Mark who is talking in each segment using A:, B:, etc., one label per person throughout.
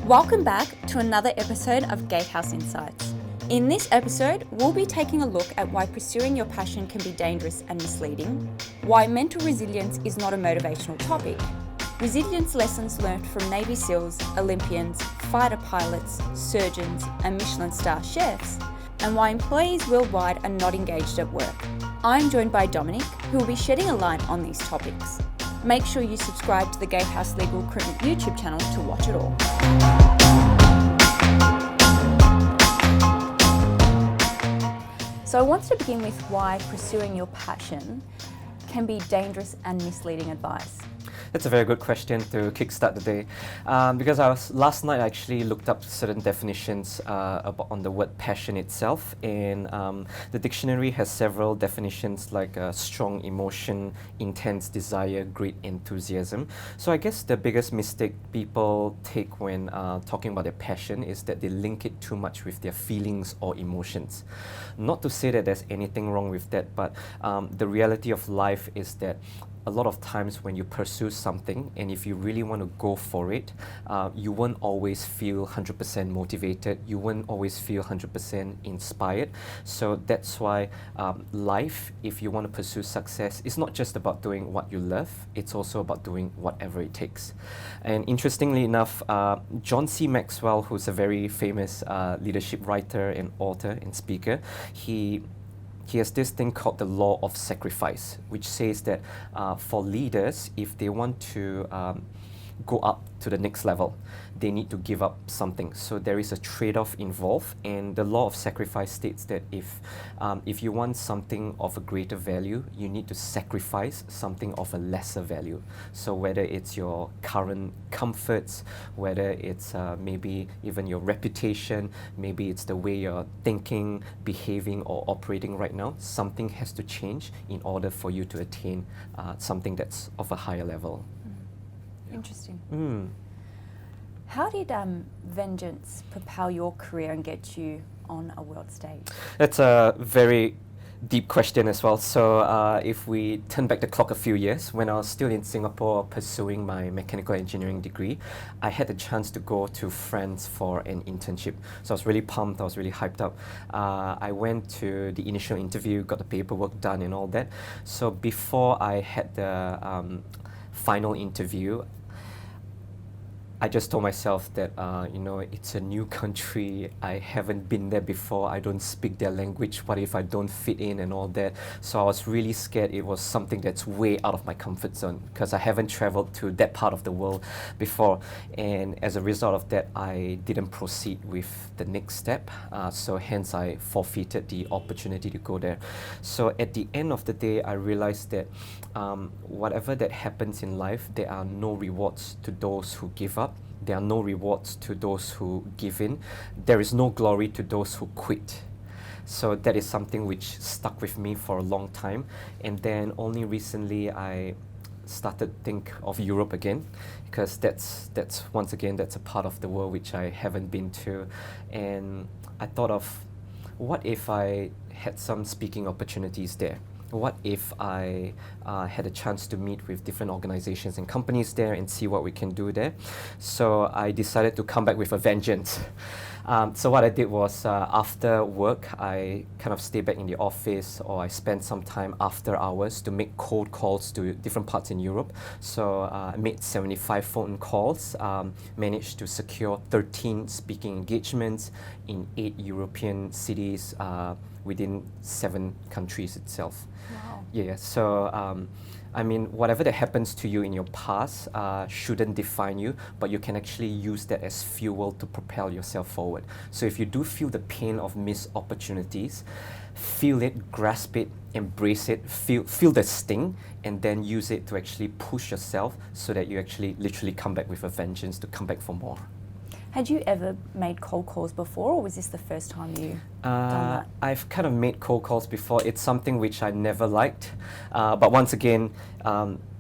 A: Welcome back to another episode of Gatehouse Insights. In this episode, we'll be taking a look at why pursuing your passion can be dangerous and misleading, why mental resilience is not a motivational topic, resilience lessons learned from Navy SEALs, Olympians, fighter pilots, surgeons, and Michelin star chefs, and why employees worldwide are not engaged at work. I'm joined by Dominic, who will be shedding a light on these topics. Make sure you subscribe to the Gatehouse Legal Recruitment YouTube channel to watch it all. So I wanted to begin with why pursuing your passion can be dangerous and misleading advice.
B: That's a very good question to kickstart the day, because last night I actually looked up certain definitions on the word passion itself, and the dictionary has several definitions like strong emotion, intense desire, great enthusiasm. So I guess the biggest mistake people take when talking about their passion is that they link it too much with their feelings or emotions. Not to say that there's anything wrong with that, but the reality of life is that a lot of times when you pursue something, and if you really want to go for it, you won't always feel 100% motivated, you won't always feel 100% inspired. So that's why life, if you want to pursue success, is not just about doing what you love, it's also about doing whatever it takes. And interestingly enough, John C. Maxwell, who's a very famous leadership writer and author and speaker, he has this thing called the law of sacrifice, which says that for leaders, if they want to go up to the next level, they need to give up something. So there is a trade-off involved, and the law of sacrifice states that if you want something of a greater value, you need to sacrifice something of a lesser value. So whether it's your current comforts, whether it's maybe even your reputation, maybe it's the way you're thinking, behaving, or operating right now, something has to change in order for you to attain something that's of a higher level.
A: Interesting. How did vengeance propel your career and get you on a world stage?
B: That's a very deep question as well. So if we turn back the clock a few years, when I was still in Singapore pursuing my mechanical engineering degree, I had the chance to go to France for an internship. So I was really pumped, I was really hyped up. I went to the initial interview, got the paperwork done and all that. So before I had the final interview, I just told myself that, it's a new country, I haven't been there before, I don't speak their language, what if I don't fit in and all that. So I was really scared it was something that's way out of my comfort zone, because I haven't traveled to that part of the world before. And as a result of that, I didn't proceed with the next step, so hence I forfeited the opportunity to go there. So at the end of the day, I realized that whatever that happens in life, there are no rewards to those who give up. There are no rewards to those who give in. There is no glory to those who quit. So that is something which stuck with me for a long time. And then only recently I started to think of Europe again, because that's once again, that's a part of the world which I haven't been to. And I thought of, what if I had some speaking opportunities there? What if I had a chance to meet with different organizations and companies there and see what we can do there? So I decided to come back with a vengeance. So what I did was, after work, I kind of stayed back in the office, or I spent some time after hours to make cold calls to different parts in Europe. So I made 75 phone calls, managed to secure 13 speaking engagements in 8 European cities within 7 countries itself.
A: Wow.
B: Yeah, so whatever that happens to you in your past shouldn't define you, but you can actually use that as fuel to propel yourself forward. So if you do feel the pain of missed opportunities, feel it, grasp it, embrace it, feel the sting, and then use it to actually push yourself so that you actually literally come back with a vengeance to come back for more.
A: Had you ever made cold calls before, or was this the first time you done that?
B: I've kind of made cold calls before. It's something which I never liked. But once again,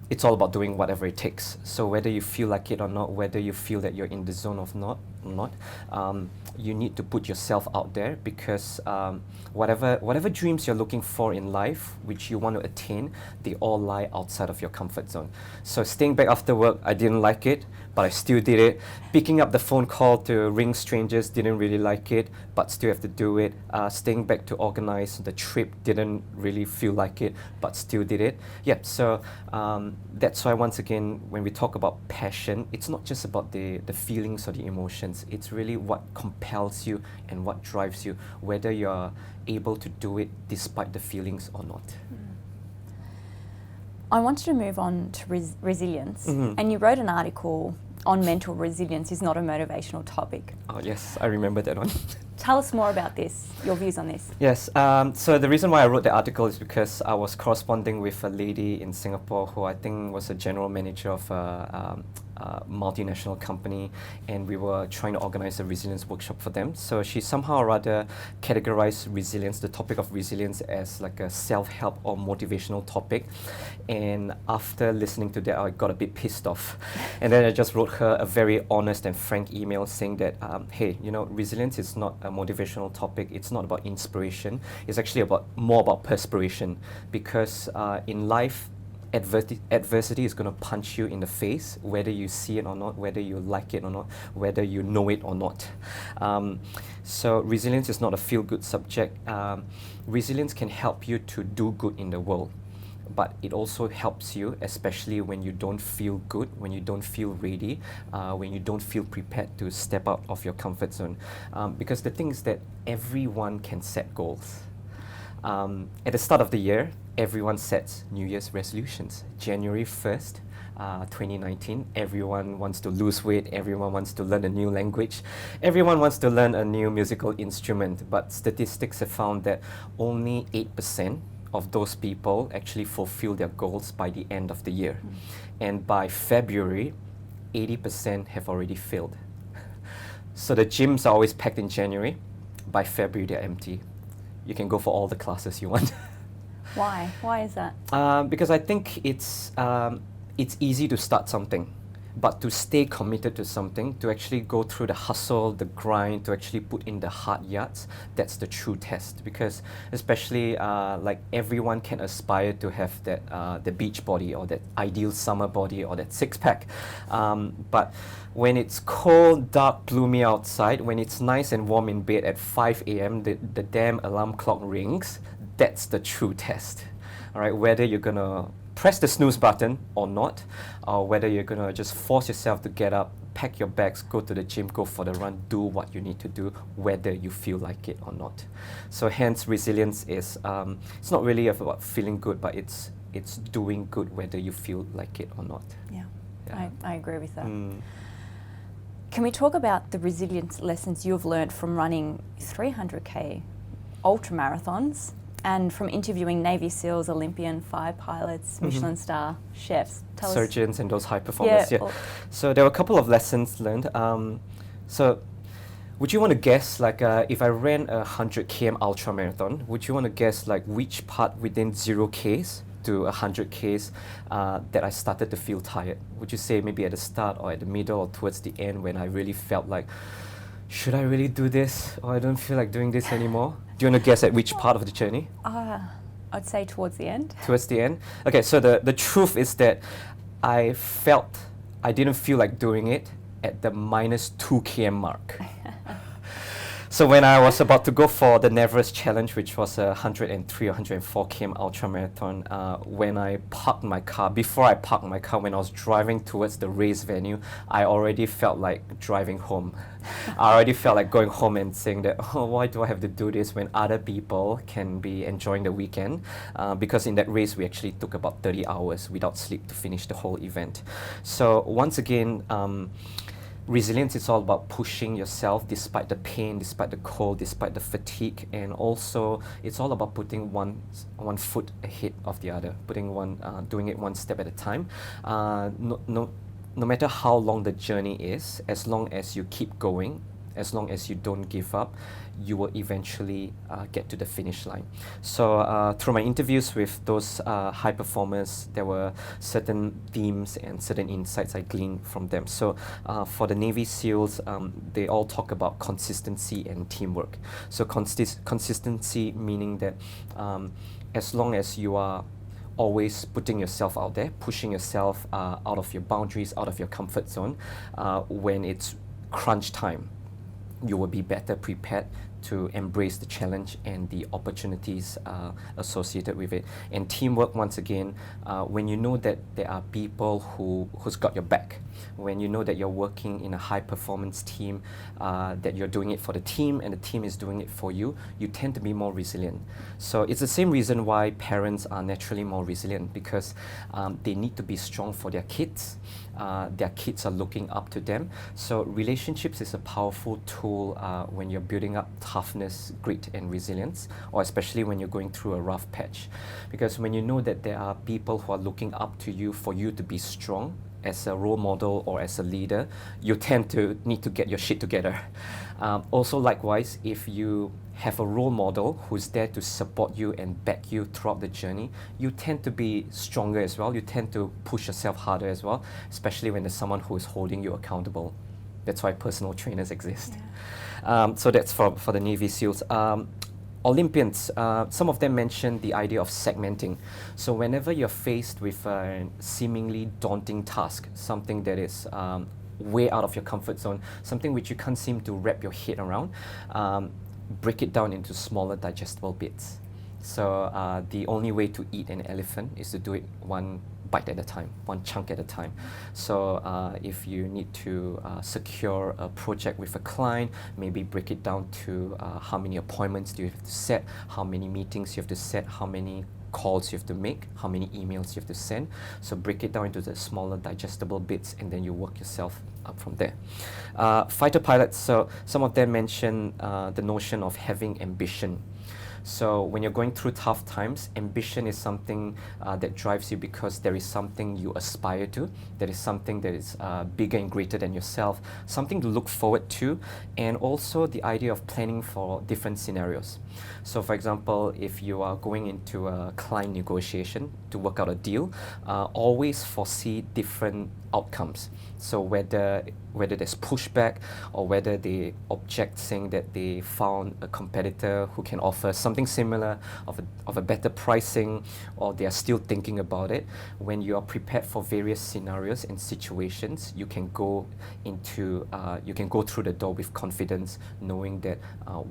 B: it's all about doing whatever it takes. So whether you feel like it or not, whether you feel that you're in the zone of not, you need to put yourself out there, because whatever dreams you're looking for in life, which you want to attain, they all lie outside of your comfort zone. So staying back after work, I didn't like it, but I still did it. Picking up the phone call to ring strangers, didn't really like it, but still have to do it. Staying back to organize the trip, didn't really feel like it, but still did it. Yep, so that's why once again, when we talk about passion, it's not just about the feelings or the emotions. It's really what compels you and what drives you, whether you're able to do it despite the feelings or not.
A: I wanted to move on to resilience, and you wrote an article on mental resilience is not a motivational topic.
B: Oh yes, I remember that one.
A: Tell us more about this, your views on this.
B: Yes, so the reason why I wrote the article is because I was corresponding with a lady in Singapore who I think was a general manager of a multinational company, and we were trying to organize a resilience workshop for them. So she somehow or rather categorized resilience, the topic of resilience, as like a self-help or motivational topic. And after listening to that, I got a bit pissed off. And then I just wrote her a very honest and frank email saying that, hey, you know, resilience is not a motivational topic. It's not about inspiration. It's actually more about perspiration, because in life, adversity is going to punch you in the face, whether you see it or not, whether you like it or not, whether you know it or not. So resilience is not a feel-good subject. Resilience can help you to do good in the world, but it also helps you, especially when you don't feel good, when you don't feel ready, when you don't feel prepared to step out of your comfort zone. Because the thing is that everyone can set goals. At the start of the year, everyone sets New Year's resolutions. January 1st, 2019, everyone wants to lose weight, everyone wants to learn a new language, everyone wants to learn a new musical instrument, but statistics have found that only 8% of those people actually fulfill their goals by the end of the year. And by February, 80% have already failed. So the gyms are always packed in January. By February, they're empty. You can go for all the classes you want.
A: Why? Why is that?
B: Because I think it's easy to start something, but to stay committed to something, to actually go through the hustle, the grind, to actually put in the hard yards, that's the true test. Because especially like everyone can aspire to have that the beach body or that ideal summer body or that six-pack, but when it's cold, dark, gloomy outside, when it's nice and warm in bed at 5 a.m., the damn alarm clock rings, that's the true test. All right, whether you're gonna press the snooze button or not, or whether you're gonna just force yourself to get up, pack your bags, go to the gym, go for the run, do what you need to do, whether you feel like it or not. So hence, resilience is it's not really about feeling good, but it's doing good whether you feel like it or not.
A: Yeah. I agree with that. Can we talk about the resilience lessons you've learned from running 300k ultramarathons and from interviewing Navy SEALs, Olympian, fire pilots, Michelin star chefs? Tell
B: Surgeons
A: us.
B: and those high performers. Yeah. So there were a couple of lessons learned. So would you want to guess, like, if I ran a 100 km ultramarathon, would you want to guess, like, which part within 0Ks to 100 Ks that I started to feel tired? Would you say maybe at the start or at the middle or towards the end when I really felt like, should I really do this, or I don't feel like doing this anymore? Do you want to guess at which part of the journey?
A: I'd say towards the end.
B: Towards the end? Okay, so the truth is that I didn't feel like doing it at the -2 km mark. So when I was about to go for the Neverest Challenge, which was a 103 or 104 km ultramarathon, when I parked my car, when I was driving towards the race venue, I already felt like driving home. I already felt like going home and saying that, oh, why do I have to do this when other people can be enjoying the weekend? Because in that race, we actually took about 30 hours without sleep to finish the whole event. So once again, resilience is all about pushing yourself despite the pain, despite the cold, despite the fatigue, and also it's all about putting one foot ahead of the other, doing it one step at a time. No matter how long the journey is, as long as you keep going, as long as you don't give up, you will eventually get to the finish line. So through my interviews with those high performers, there were certain themes and certain insights I gleaned from them. So for the Navy SEALs, they all talk about consistency and teamwork. So consistency meaning that as long as you are always putting yourself out there, pushing yourself out of your boundaries, out of your comfort zone. When it's crunch time, you will be better prepared to embrace the challenge and the opportunities associated with it. And teamwork, once again, when you know that there are people who's got your back, when you know that you're working in a high performance team, that you're doing it for the team and the team is doing it for you, you tend to be more resilient. So it's the same reason why parents are naturally more resilient, because they need to be strong for their kids. Their kids are looking up to them. So relationships is a powerful tool when you're building up toughness, grit, and resilience, or especially when you're going through a rough patch. Because when you know that there are people who are looking up to you for you to be strong as a role model or as a leader, you tend to need to get your shit together. Also, likewise, if you have a role model who's there to support you and back you throughout the journey, you tend to be stronger as well. You tend to push yourself harder as well, especially when there's someone who is holding you accountable. That's why personal trainers exist. Yeah. So that's for the Navy SEALs. Olympians, some of them mentioned the idea of segmenting. So whenever you're faced with a seemingly daunting task, something that is way out of your comfort zone, something which you can't seem to wrap your head around, break it down into smaller digestible bits. So the only way to eat an elephant is to do it one bite at a time, one chunk at a time. So if you need to secure a project with a client, maybe break it down to how many appointments do you have to set, how many meetings you have to set, how many calls you have to make, how many emails you have to send. So break it down into the smaller digestible bits, and then you work yourself up from there. Fighter pilots, so some of them mention the notion of having ambition. So when you're going through tough times, ambition is something that drives you because there is something you aspire to, there is something that is bigger and greater than yourself, something to look forward to, and also the idea of planning for different scenarios. So for example, if you are going into a client negotiation to work out a deal, always foresee different outcomes. So whether there's pushback or whether they object, saying that they found a competitor who can offer something similar of a better pricing, or they are still thinking about it, when you are prepared for various scenarios and situations, you can go through the door with confidence, knowing that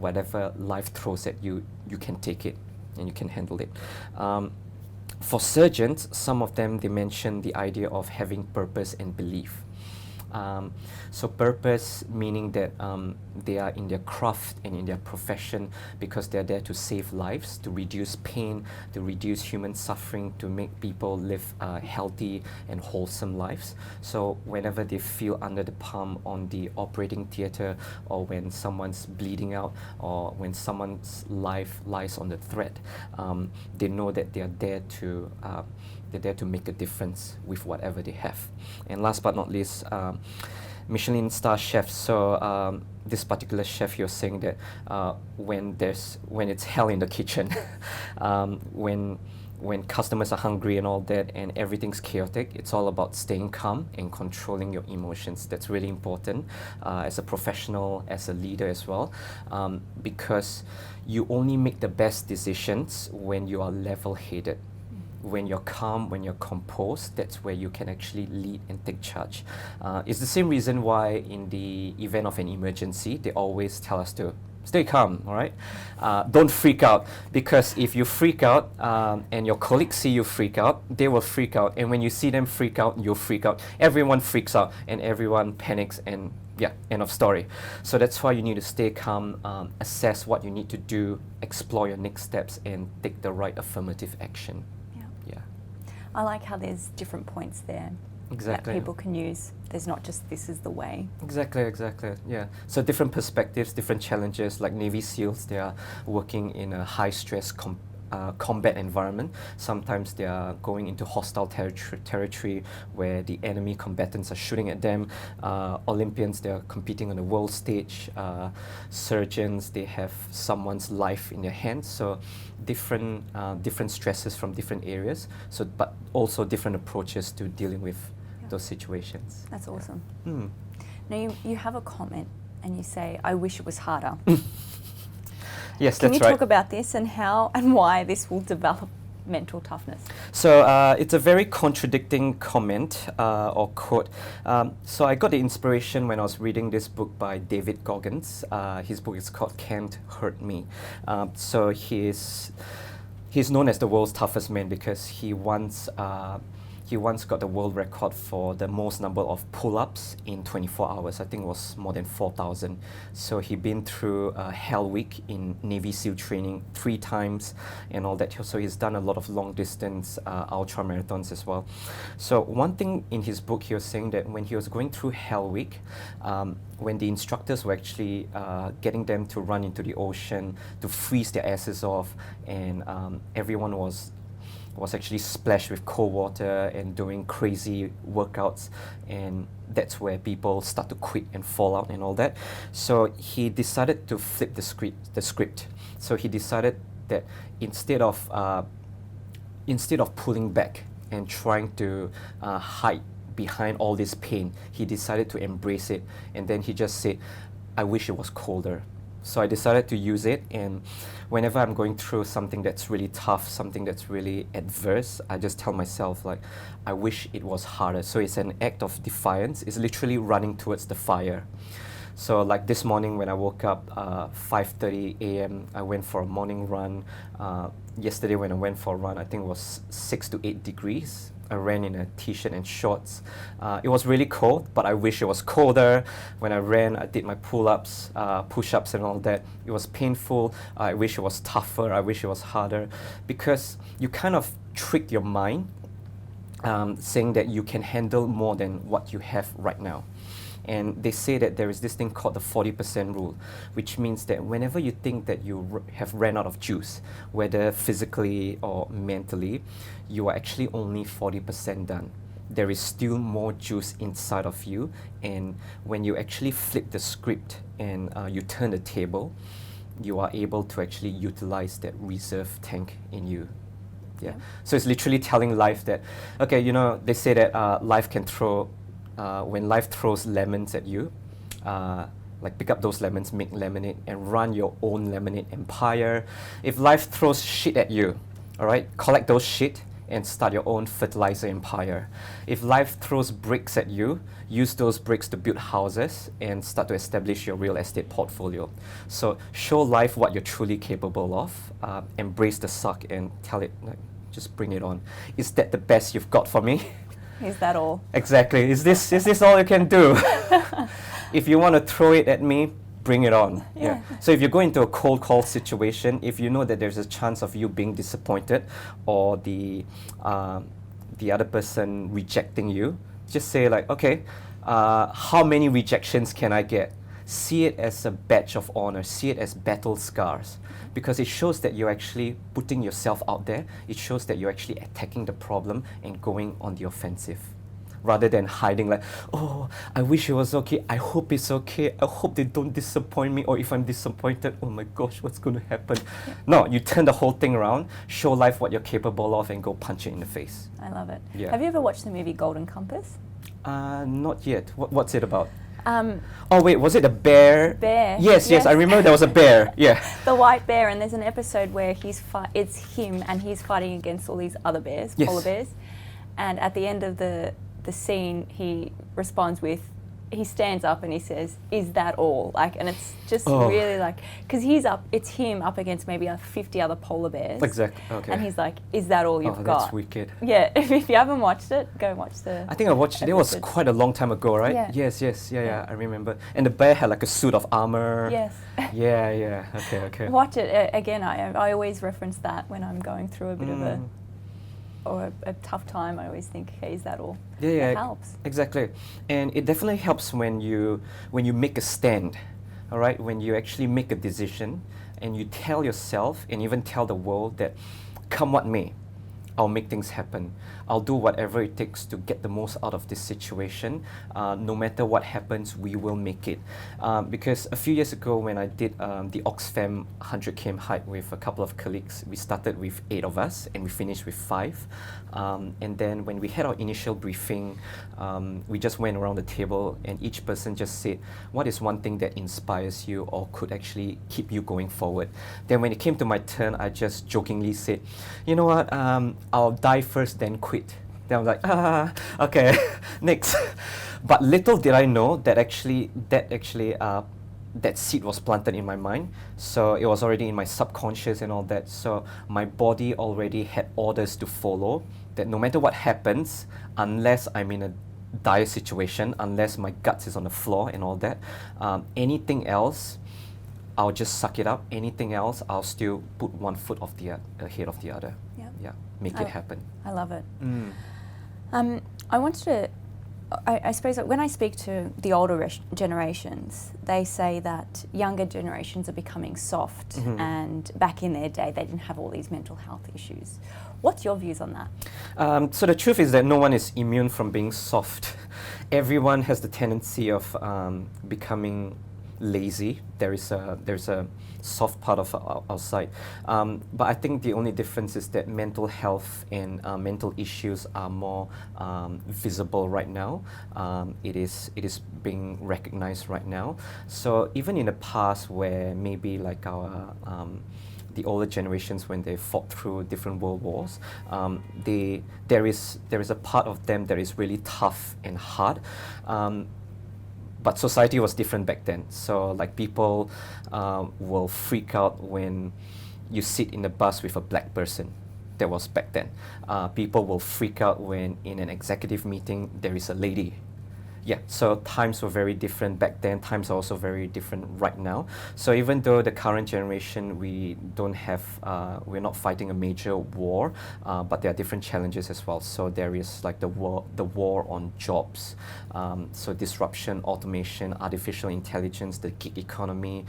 B: whatever life throws at you, you can take it and you can handle it. For surgeons, some of them, they mention the idea of having purpose and belief. So purpose meaning that they are in their craft and in their profession because they're there to save lives, to reduce pain, to reduce human suffering, to make people live healthy and wholesome lives. So whenever they feel under the palm on the operating theatre, or when someone's bleeding out, or when someone's life lies on the thread, they know that they are there to they're there to make a difference with whatever they have. And last but not least, Michelin star chefs. So this particular chef, he was saying that when it's hell in the kitchen, when customers are hungry and all that, and everything's chaotic, it's all about staying calm and controlling your emotions. That's really important as a professional, as a leader as well, because you only make the best decisions when you are level-headed. When you're calm, when you're composed, that's where you can actually lead and take charge. It's the same reason why in the event of an emergency, they always tell us to stay calm, all right? Don't freak out, because if you freak out and your colleagues see you freak out, they will freak out. And when you see them freak out, you'll freak out. Everyone freaks out and everyone panics, and yeah, end of story. So that's why you need to stay calm, assess what you need to do, explore your next steps, and take the right affirmative action.
A: I like how there's different points there that people can use. There's not just this is the way. Exactly, yeah. So different perspectives, different challenges. Like Navy SEALs, they are working in a high-stress combat environment. Sometimes they are going into hostile territory where the enemy combatants are shooting at them. Olympians, they are competing on the world stage. Surgeons, they have someone's life in their hands. So different stresses from different areas. So, but also different approaches to dealing with those situations. That's awesome. Yeah. Now you have a comment and you say, "I wish it was harder."
B: Yes,
A: Can
B: that's
A: you
B: right.
A: talk about this and how and why this will develop mental toughness?
B: So it's a very contradicting comment or quote. So I got the inspiration when I was reading this book by David Goggins. His book is called Can't Hurt Me. So he's known as the world's toughest man because he once got the world record for the most number of pull-ups in 24 hours. I think it was more than 4,000. So he'd been through Hell Week in Navy SEAL training 3 times and all that. So he's done a lot of long distance ultra marathons as well. So one thing in his book, he was saying that when he was going through Hell Week, when the instructors were actually getting them to run into the ocean, to freeze their asses off, and everyone was actually splashed with cold water and doing crazy workouts, and that's where people start to quit and fall out and all that. So he decided to flip the script. So he decided that instead of pulling back and trying to hide behind all this pain, he decided to embrace it, and then he just said, "I wish it was colder." So I decided to use it, and whenever I'm going through something that's really tough, something that's really adverse, I just tell myself, like, I wish it was harder. So it's an act of defiance. It's literally running towards the fire. So like this morning when I woke up 5:30 a.m., I went for a morning run. Yesterday when I went for a run, I think it was 6 to 8 degrees. I ran in a t-shirt and shorts. It was really cold, but I wish it was colder. When I ran, I did my pull-ups, push-ups and all that. It was painful. I wish it was tougher. I wish it was harder. Because you kind of trick your mind saying that you can handle more than what you have right now. And they say that there is this thing called the 40% rule, which means that whenever you think that you have ran out of juice, whether physically or mentally, you are actually only 40% done. There is still more juice inside of you, and when you actually flip the script and you turn the table, you are able to actually utilize that reserve tank in you. Yeah. So it's literally telling life that, okay, you know, they say that life can throw when life throws lemons at you, like pick up those lemons, make lemonade, and run your own lemonade empire. If life throws shit at you, all right, collect those shit and start your own fertilizer empire. If life throws bricks at you, use those bricks to build houses and start to establish your real estate portfolio. So show life what you're truly capable of, embrace the suck and tell it, like, just bring it on. Is that the best you've got for me?
A: Is that all?
B: Exactly. Is this all you can do? If you want to throw it at me, bring it on. Yeah. So if you go into a cold call situation, if you know that there's a chance of you being disappointed or the other person rejecting you, just say like, okay, how many rejections can I get? See it as a badge of honor. See it as battle scars, because it shows that you're actually putting yourself out there. It shows that you're actually attacking the problem and going on the offensive, rather than hiding like, oh, I wish it was okay. I hope it's okay. I hope they don't disappoint me. Or if I'm disappointed, oh my gosh, what's going to happen? Yeah. No, you turn the whole thing around, show life what you're capable of, and go punch it in the face.
A: I love it.
B: Yeah.
A: Have you ever watched the movie Golden Compass?
B: Not yet. What's it about? Oh wait, was it a bear?
A: Bear.
B: Yes, I remember there was a bear. Yeah.
A: The white bear, and there's an episode where it's him and he's fighting against all these other bears, polar bears. And at the end of the scene, he responds with, he stands up and he says, "Is that all?" Like, and it's just really like, because it's him up against maybe 50 other polar bears.
B: Exactly. Okay.
A: And he's like, "Is that all you've got?"
B: That's wicked.
A: Yeah. If you haven't watched it, go watch the.
B: I think I watched it. It was quite a long time ago, right?
A: Yeah.
B: Yes. Yeah. I remember. And the bear had like a suit of armor.
A: Yes.
B: Yeah. Okay.
A: Watch it again. I always reference that when I'm going through a bit of a tough time. I always think, "Hey, is that all?"
B: Yeah.
A: It helps.
B: Exactly. And it definitely helps when you make a stand, all right? When you actually make a decision and you tell yourself and even tell the world that, come what may, I'll make things happen. I'll do whatever it takes to get the most out of this situation. No matter what happens, we will make it. Because a few years ago when I did the Oxfam 100 km hike with a couple of colleagues, we started with 8 of us and we finished with 5. And then when we had our initial briefing, we just went around the table and each person just said, what is one thing that inspires you or could actually keep you going forward? Then when it came to my turn, I just jokingly said, you know what, I'll die first then quit. Then I was like, okay, next. But little did I know that that seed was planted in my mind. So it was already in my subconscious and all that. So my body already had orders to follow, that no matter what happens, unless I'm in a dire situation, unless my guts is on the floor and all that, anything else, I'll just suck it up. Anything else, I'll still put one foot ahead of the other. Yeah, make it happen.
A: I love it. I wanted to, I suppose that when I speak to the older generations, they say that younger generations are becoming soft, and back in their day, they didn't have all these mental health issues. What's your views on that? So
B: the truth is that no one is immune from being soft. Everyone has the tendency of becoming lazy. There's a soft part of our side, but I think the only difference is that mental health and mental issues are more visible right now. It is being recognized right now. So even in the past, where maybe like our the older generations, when they fought through different world wars, there is a part of them that is really tough and hard. But society was different back then. So like people will freak out when you sit in the bus with a black person. That was back then. People will freak out when in an executive meeting there is a lady. Yeah, so times were very different back then. Times are also very different right now. So even though the current generation, we don't have, we're not fighting a major war, but there are different challenges as well. So there is like the war on jobs. So disruption, automation, artificial intelligence, the gig economy,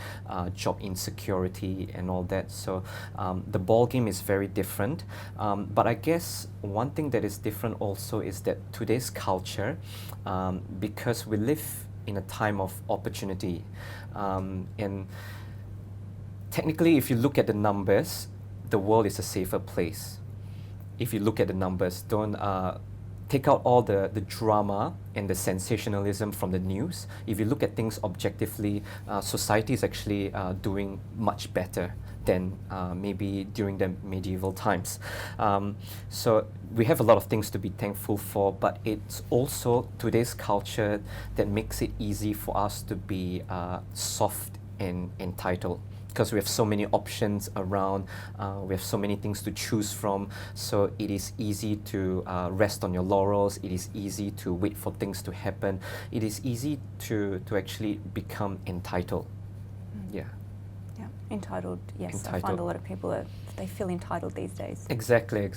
B: job insecurity, and all that. So the ball game is very different. But I guess one thing that is different also is that today's culture, because we live in a time of opportunity, and technically if you look at the numbers, the world is a safer place. If you look at the numbers, don't take out all the drama and the sensationalism from the news. If you look at things objectively, society is actually doing much better than maybe during the medieval times. So we have a lot of things to be thankful for, but it's also today's culture that makes it easy for us to be soft and entitled, because we have so many options around, we have so many things to choose from, so it is easy to rest on your laurels, it is easy to wait for things to happen, it is easy to actually become entitled. Yeah.
A: Entitled, yes.
B: Entitled.
A: I find a lot of people they feel entitled these days.
B: Exactly.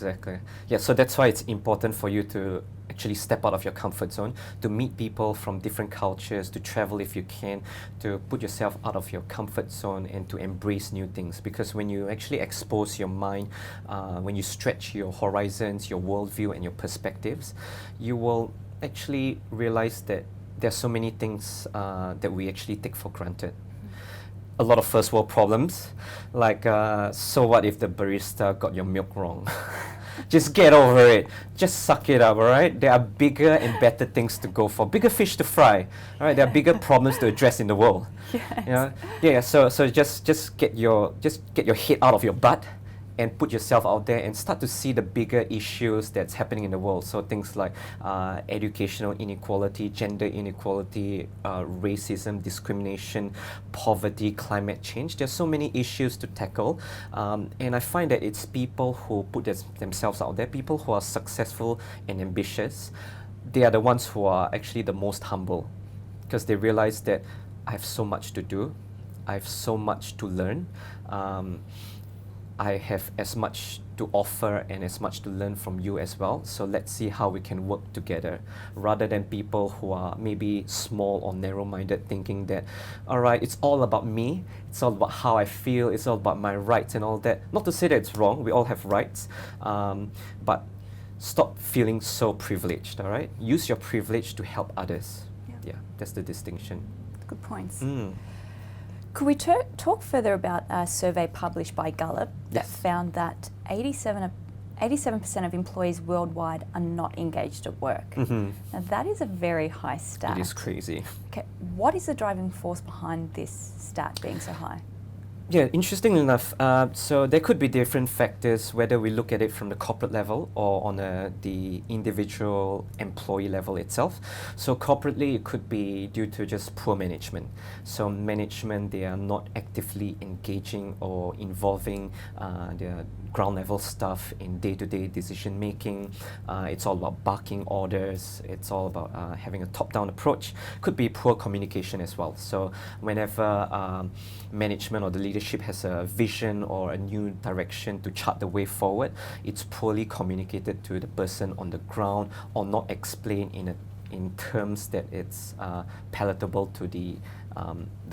B: Yeah, so that's why it's important for you to actually step out of your comfort zone, to meet people from different cultures, to travel if you can, to put yourself out of your comfort zone and to embrace new things. Because when you actually expose your mind, when you stretch your horizons, your worldview and your perspectives, you will actually realize that there's so many things that we actually take for granted. A lot of first world problems, like so what if the barista got your milk wrong? Just get over it. Just suck it up, all right? There are bigger and better things to go for, bigger fish to fry, all right? There are bigger problems to address in the world.
A: Yes.
B: You know? Yeah. So just get your head out of your butt and put yourself out there and start to see the bigger issues that's happening in the world. So things like educational inequality, gender inequality, racism, discrimination, poverty, climate change. There's so many issues to tackle. And I find that it's people who put themselves out there, people who are successful and ambitious, they are the ones who are actually the most humble, because they realize that I have so much to do, I have so much to learn, I have as much to offer and as much to learn from you as well. So let's see how we can work together, rather than people who are maybe small or narrow-minded, thinking that, all right, it's all about me, it's all about how I feel, it's all about my rights and all that. Not to say that it's wrong, we all have rights, but stop feeling so privileged, all right? Use your privilege to help others. Yeah, that's the distinction.
A: Good points. Could we talk further about a survey published by Gallup that found that 87% of employees worldwide are not engaged at work? Now that is a very high stat.
B: It is crazy.
A: Okay, what is the driving force behind this stat being so high?
B: Yeah, interestingly enough, so there could be different factors, whether we look at it from the corporate level or on the individual employee level itself. So corporately, it could be due to just poor management. So management, they are not actively engaging or involving their ground level staff in day-to-day decision making. It's all about barking orders. It's all about having a top-down approach. Could be poor communication as well. So whenever management or the leadership has a vision or a new direction to chart the way forward, it's poorly communicated to the person on the ground or not explained in terms that it's palatable to the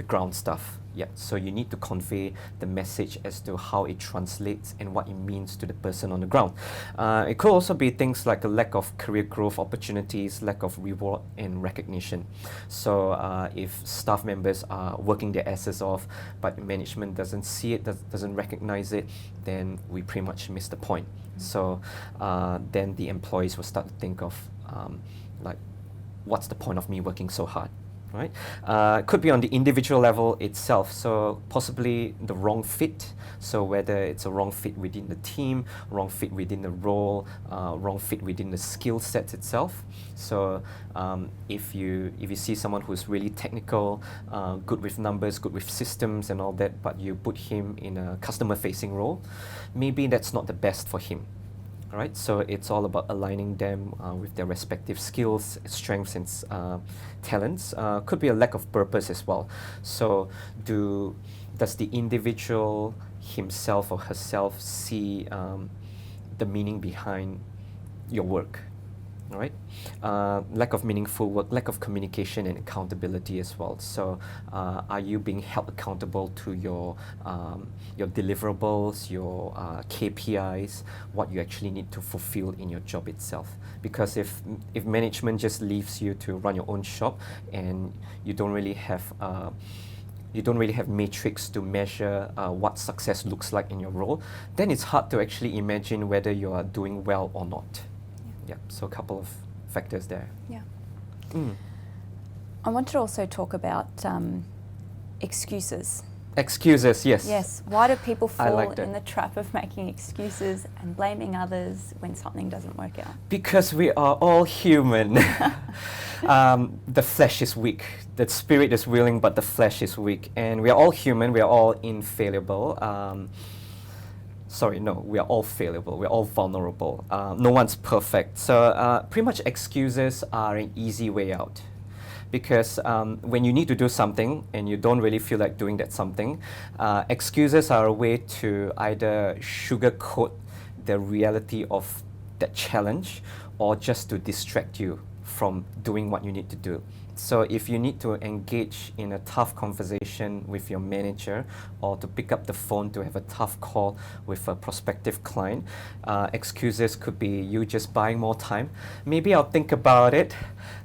B: ground staff. Yeah, so you need to convey the message as to how it translates and what it means to the person on the ground. It could also be things like a lack of career growth opportunities, lack of reward and recognition. So if staff members are working their asses off, but management doesn't see it, doesn't recognize it, then we pretty much miss the point. So then the employees will start to think of like, what's the point of me working so hard? Right? Could be on the individual level itself, so possibly the wrong fit. So whether it's a wrong fit within the team, wrong fit within the role, wrong fit within the skill set itself. So if you see someone who's really technical, good with numbers, good with systems and all that, but you put him in a customer-facing role, maybe that's not the best for him. All right, so it's all about aligning them with their respective skills, strengths, and talents. Could be a lack of purpose as well. So, does the individual himself or herself see the meaning behind your work? All right, lack of meaningful work, lack of communication and accountability as well. So, are you being held accountable to your deliverables, your KPIs, what you actually need to fulfill in your job itself? Because if management just leaves you to run your own shop and you don't really have metrics to measure what success looks like in your role, then it's hard to actually imagine whether you are doing well or not. Yeah, so a couple of factors there.
A: Yeah. I want to also talk about excuses.
B: Excuses, yes.
A: Yes. Why do people fall
B: like
A: in the trap of making excuses and blaming others when something doesn't work out?
B: Because we are all human. The flesh is weak. The spirit is willing, but the flesh is weak. And we are all human. We are all infallible. We are all fallible. We're all vulnerable. No one's perfect. So pretty much excuses are an easy way out. Because when you need to do something and you don't really feel like doing that something, excuses are a way to either sugarcoat the reality of that challenge or just to distract you from doing what you need to do. So if you need to engage in a tough conversation with your manager or to pick up the phone to have a tough call with a prospective client, excuses could be you just buying more time. Maybe I'll think about it.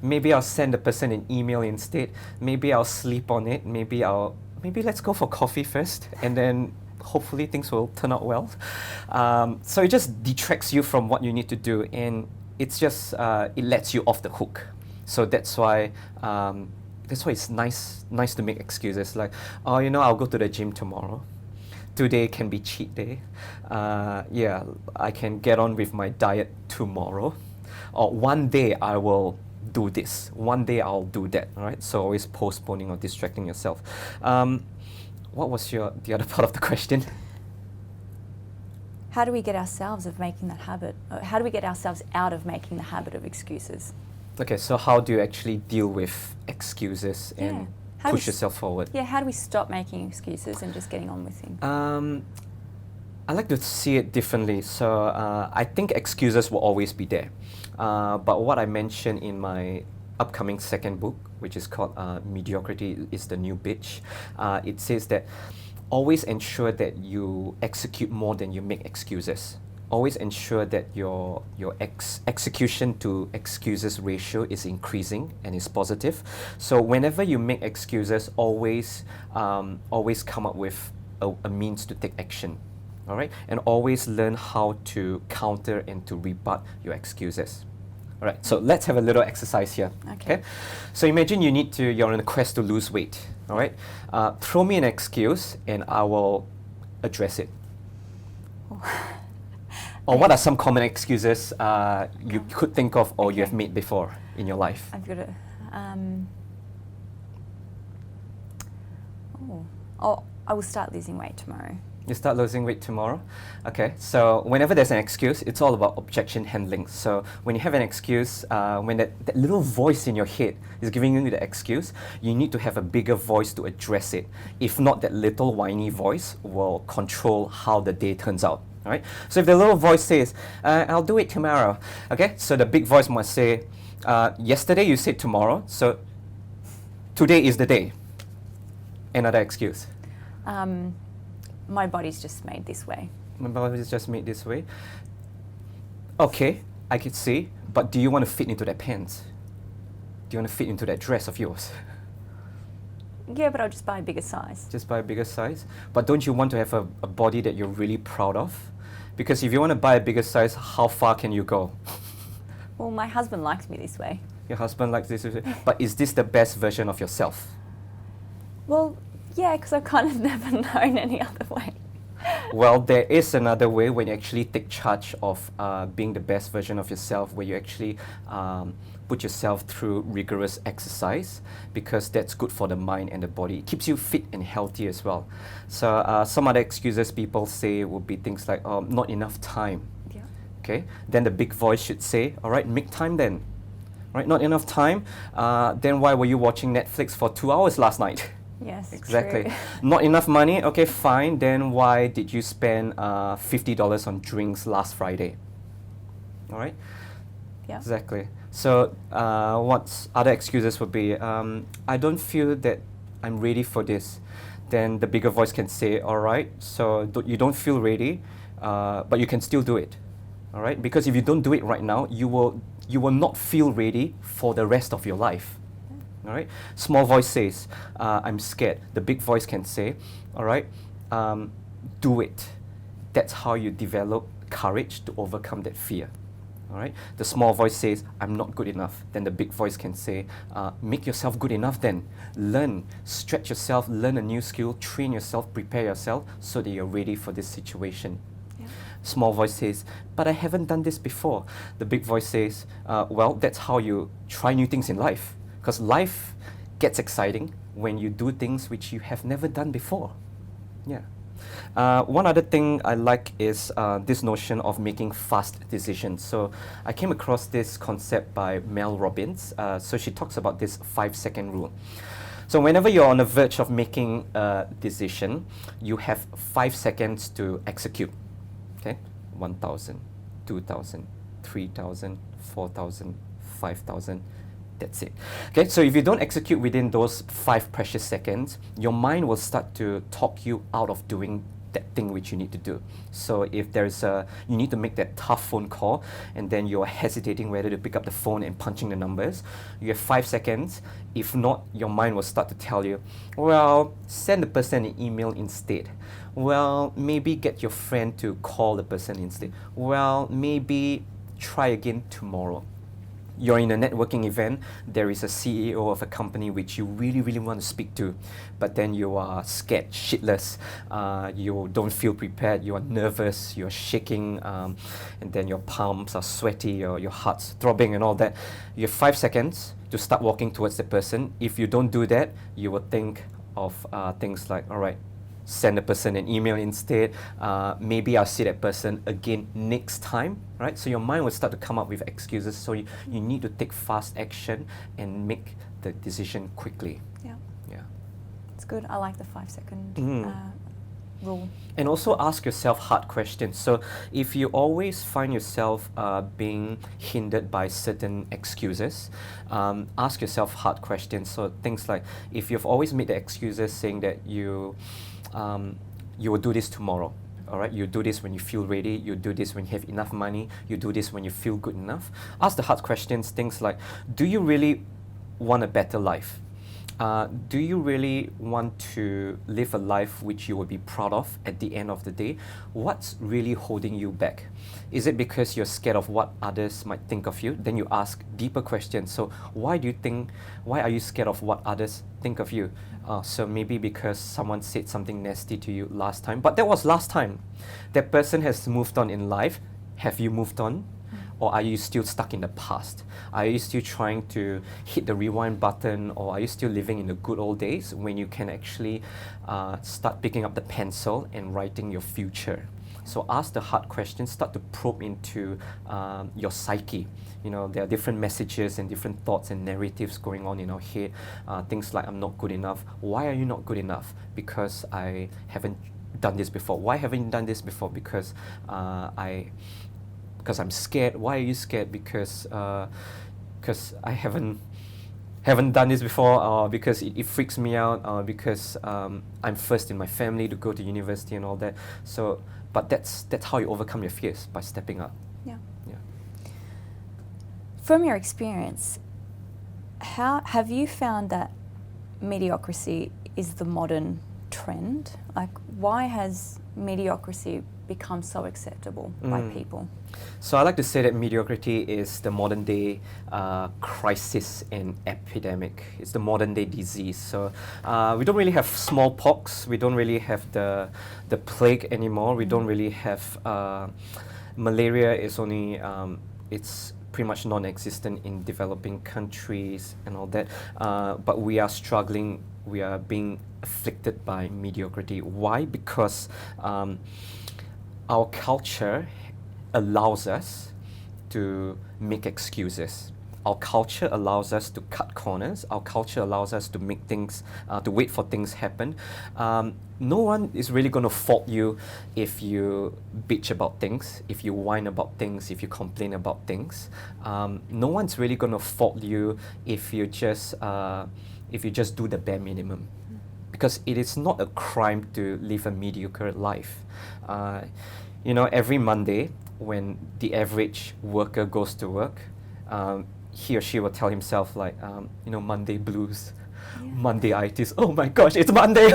B: Maybe I'll send the person an email instead. Maybe I'll sleep on it. Maybe let's go for coffee first and then hopefully things will turn out well. So it just detracts you from what you need to do, and it's just it lets you off the hook. So that's why it's nice to make excuses like, oh, I'll go to the gym tomorrow. Today can be cheat day. I can get on with my diet tomorrow. Or one day I will do this. One day I'll do that. All right. So always postponing or distracting yourself. What was the other part of the question?
A: How do we get ourselves of making that habit? How do we get ourselves out of making the habit of excuses?
B: Okay, so how do you actually deal with excuses and push yourself forward?
A: Yeah, how do we stop making excuses and just getting on with things?
B: I like to see it differently. So I think excuses will always be there. But what I mentioned in my upcoming second book, which is called Mediocrity is the New Bitch, it says that always ensure that you execute more than you make excuses. Always ensure that your execution to excuses ratio is increasing and is positive. So whenever you make excuses, always come up with a means to take action. All right, and always learn how to counter and to rebut your excuses. All right, so let's have a little exercise here. Okay. So imagine you're on a quest to lose weight. All right, throw me an excuse and I will address it. Or what are some common excuses you could think of or you have made before in your life?
A: I've got a. I will start losing weight tomorrow.
B: You start losing weight tomorrow? Okay, so whenever there's an excuse, it's all about objection handling. So when you have an excuse, when that little voice in your head is giving you the excuse, you need to have a bigger voice to address it. If not, that little whiny voice will control how the day turns out. All right? So if the little voice says, I'll do it tomorrow, okay? So the big voice must say, yesterday you said tomorrow, so today is the day. Another excuse.
A: My body's just made this way.
B: My body is just made this way. Okay, I could see, but do you want to fit into that pants? Do you want to fit into that dress of yours?
A: Yeah, but I'll just buy a bigger size.
B: Just buy a bigger size? But don't you want to have a body that you're really proud of? Because if you want to buy a bigger size, how far can you go?
A: Well, my husband likes me this way.
B: Your husband likes this way. But is this the best version of yourself?
A: Well, yeah, because I've kind of never known any other way.
B: Well, there is another way when you actually take charge of being the best version of yourself, where you actually put yourself through rigorous exercise, because that's good for the mind and the body. It keeps you fit and healthy as well. So some other excuses people say would be things like, not enough time.
A: Yeah.
B: Okay, then the big voice should say, all right, make time then. Right, not enough time, then why were you watching Netflix for 2 hours last night?
A: Yes,
B: exactly.
A: True.
B: Not enough money? Okay, fine. Then why did you spend $50 on drinks last Friday? All right?
A: Yeah.
B: Exactly. So what's other excuses would be, I don't feel that I'm ready for this. Then the bigger voice can say, all right, so you don't feel ready, but you can still do it. All right? Because if you don't do it right now, you will not feel ready for the rest of your life. All right. Small voice says, I'm scared. The big voice can say, all right, do it. That's how you develop courage to overcome that fear. All right. The small voice says, I'm not good enough. Then the big voice can say, make yourself good enough then. Learn, stretch yourself, learn a new skill, train yourself, prepare yourself so that you're ready for this situation. Yeah. Small voice says, but I haven't done this before. The big voice says, well, that's how you try new things in life. Because life gets exciting when you do things which you have never done before. Yeah. One other thing I like is this notion of making fast decisions. So I came across this concept by Mel Robbins. So she talks about this 5-second rule. So whenever you're on the verge of making a decision, you have 5 seconds to execute. Okay? 1,000, 2,000, 3,000, 4,000, 5,000. That's it. Okay, so if you don't execute within those 5 precious seconds, your mind will start to talk you out of doing that thing which you need to do. So if you need to make that tough phone call and then you're hesitating whether to pick up the phone and punching the numbers, you have 5 seconds. If not, your mind will start to tell you, well, send the person an email instead. Well, maybe get your friend to call the person instead. Well, maybe try again tomorrow. You're in a networking event, there is a CEO of a company which you really, really want to speak to, but then you are scared shitless, you don't feel prepared, you are nervous, you're shaking, and then your palms are sweaty, your heart's throbbing and all that. You have 5 seconds to start walking towards the person. If you don't do that, you will think of things like, all right, send the person an email instead, maybe I'll see that person again next time, right? So your mind will start to come up with excuses, so you need to take fast action and make the decision quickly.
A: Yeah.
B: Yeah.
A: It's good. I like the 5 second rule.
B: And also ask yourself hard questions. So if you always find yourself being hindered by certain excuses, ask yourself hard questions. So things like, if you've always made the excuses saying that you will do this tomorrow, all right, you do this when you feel ready, you do this when you have enough money, you do this when you feel good enough. Ask the hard questions, things like, do you really want a better life? Do you really want to live a life which you will be proud of at the end of the day? What's really holding you back? Is it because you're scared of what others might think of you? Then you ask deeper questions. So why are you scared of what others think of you? So maybe because someone said something nasty to you last time, but that was last time. That person has moved on in life. Have you moved on? Or are you still stuck in the past? Are you still trying to hit the rewind button, or are you still living in the good old days when you can actually start picking up the pencil and writing your future? So ask the hard questions, start to probe into your psyche. You know, there are different messages and different thoughts and narratives going on in our head. Things like, I'm not good enough. Why are you not good enough? Because I haven't done this before. Why haven't you done this before? Because I'm scared. Why are you scared? Because I haven't done this before, or because it freaks me out, or because I'm first in my family to go to university and all that. So, but that's how you overcome your fears, by stepping up.
A: Yeah.
B: Yeah.
A: From your experience, how have you found that mediocrity is the modern trend? Like, why has mediocrity become so acceptable by people?
B: So I like to say that mediocrity is the modern day crisis and epidemic. It's the modern day disease. So we don't really have smallpox. We don't really have the plague anymore. We don't really have malaria. Is only it's pretty much non-existent in developing countries and all that. But we are struggling. We are being afflicted by mediocrity. Why? Because our culture allows us to make excuses. Our culture allows us to cut corners. Our culture allows us to make things, to wait for things happen. No one is really going to fault you if you bitch about things, if you whine about things, if you complain about things. No one's really going to fault you if you just do the bare minimum. Because it is not a crime to live a mediocre life. Every Monday, when the average worker goes to work, he or she will tell himself like, Monday blues, Monday-itis. Oh my gosh, it's Monday!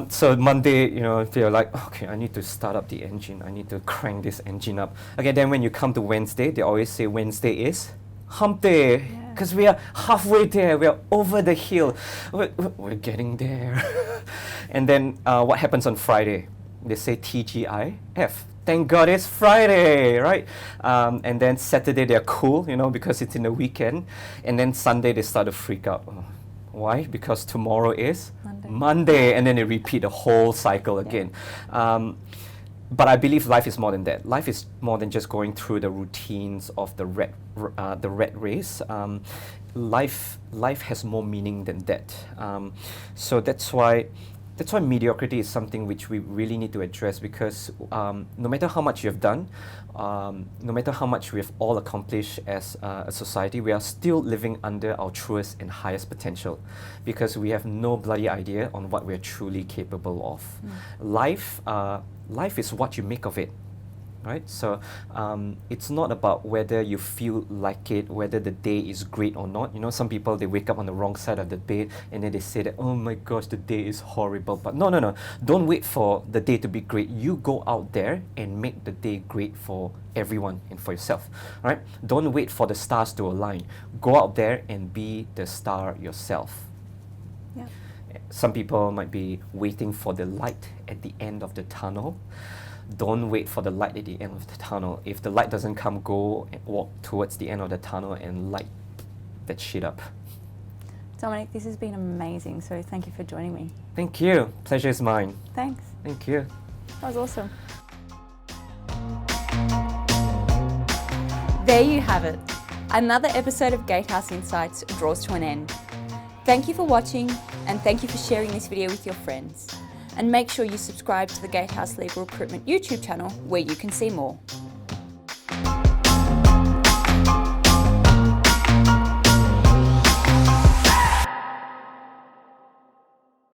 B: So Monday, they're like, okay, I need to start up the engine. I need to crank this engine up. Okay, then when you come to Wednesday, they always say Wednesday is hump day. Because we are halfway there, we are over the hill. We're getting there. And then what happens on Friday? They say TGIF. Thank God it's Friday, right? And then Saturday they're cool, because it's in the weekend. And then Sunday they start to freak out. Why? Because tomorrow is Monday. And then they repeat the whole cycle again. But I believe life is more than that. Life is more than just going through the routines of the rat race. Life has more meaning than that. So that's why mediocrity is something which we really need to address, because no matter how much you have done, no matter how much we have all accomplished as a society, we are still living under our truest and highest potential, because we have no bloody idea on what we are truly capable of. Life is what you make of it. Right? So it's not about whether you feel like it, whether the day is great or not. Some people, they wake up on the wrong side of the bed and then they say that, oh my gosh, the day is horrible. But no. Don't wait for the day to be great. You go out there and make the day great for everyone and for yourself. Right? Don't wait for the stars to align. Go out there and be the star yourself.
A: Yeah.
B: Some people might be waiting for the light at the end of the tunnel. Don't wait for the light at the end of the tunnel. If the light doesn't come, go and walk towards the end of the tunnel and light that shit up.
A: Dominic, this has been amazing, so thank you for joining me.
B: Thank you. Pleasure is mine.
A: Thanks.
B: Thank you.
A: That was awesome. There you have it. Another episode of Gatehouse Insights draws to an end. Thank you for watching, and thank you for sharing this video with your friends. and make sure you subscribe to the Gatehouse Legal Recruitment YouTube channel where you can see more.